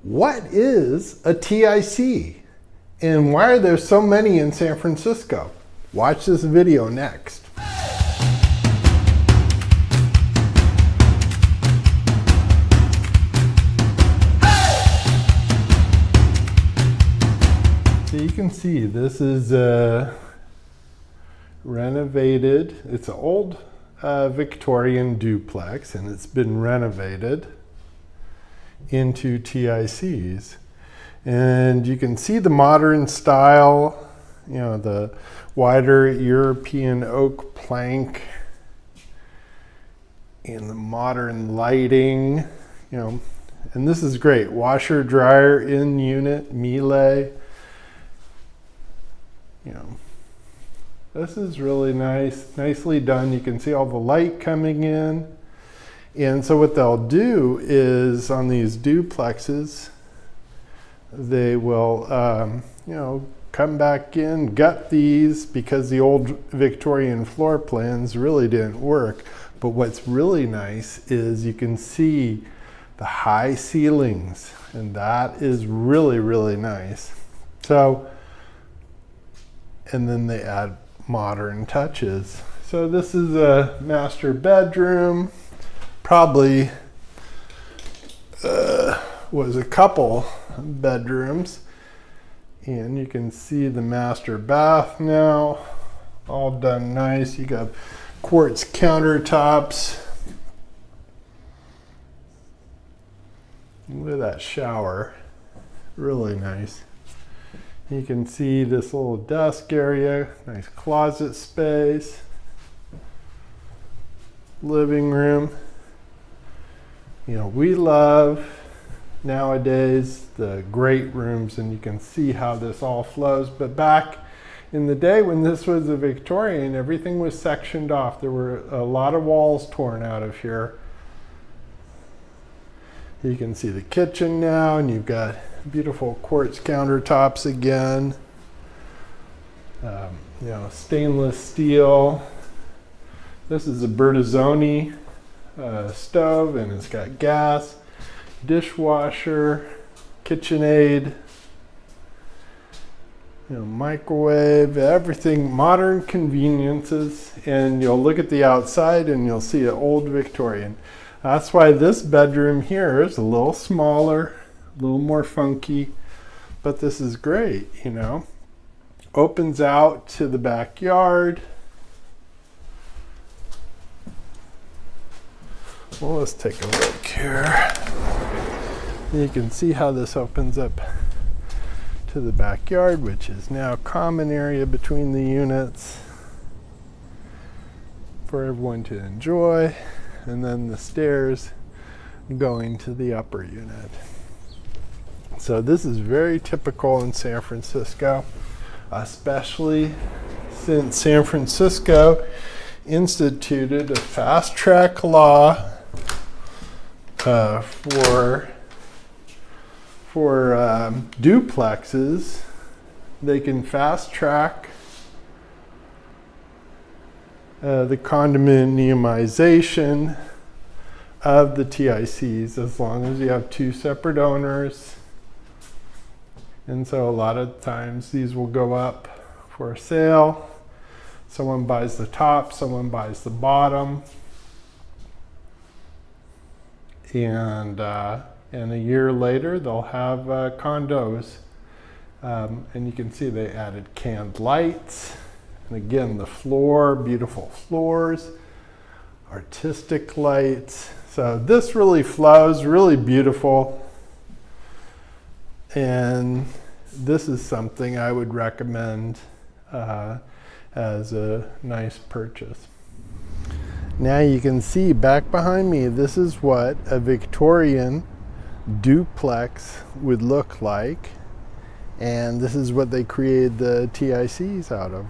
What is a TIC? And why are there so many in San Francisco? Watch this video next. So you can see this is renovated. It's an old Victorian duplex, and it's been renovated into TICs. And you can see the modern style, you know, the wider European oak plank and the modern lighting, you know, and this is great. Washer dryer in unit, Miele, you know. This is really nice, nicely done. You can see all the light coming in. And so what they'll do is on these duplexes, they will, you know, come back in, gut these because the old Victorian floor plans really didn't work. But what's really nice is you can see the high ceilings, and that is really, really nice. So, and then they add modern touches. So this is a master bedroom. Probably was a couple bedrooms, and you can see the master bath now, all done nice. You got quartz countertops. Look at that shower, really nice. You can see this little desk area, nice closet space, living room. You know, we love nowadays the great rooms, and you can see how this all flows. But back in the day when this was a Victorian, everything was sectioned off. There were a lot of walls torn out of here. You can see the kitchen now, and you've got beautiful quartz countertops again. You know, stainless steel. This is a Bertazzoni stove, and it's got gas, dishwasher, KitchenAid, you know, microwave, everything, modern conveniences. And you'll look at the outside and you'll see an old Victorian. That's why this bedroom here is a little smaller, a little more funky, but this is great, you know. Opens out to the backyard. Well, let's take a look here. You can see how this opens up to the backyard, which is now a common area between the units for everyone to enjoy. And then the stairs going to the upper unit. So this is very typical in San Francisco, especially since San Francisco instituted a fast track law for duplexes. They can fast track the condominiumization of the TICs as long as you have two separate owners. And so a lot of times these will go up for sale. Someone buys the top, someone buys the bottom. And a year later, they'll have condos. And you can see they added canned lights. And again, the floor, beautiful floors, artistic lights. So this really flows, really beautiful. And this is something I would recommend as a nice purchase. Now you can see back behind me, this is what a Victorian duplex would look like. And this is what they created the TICs out of.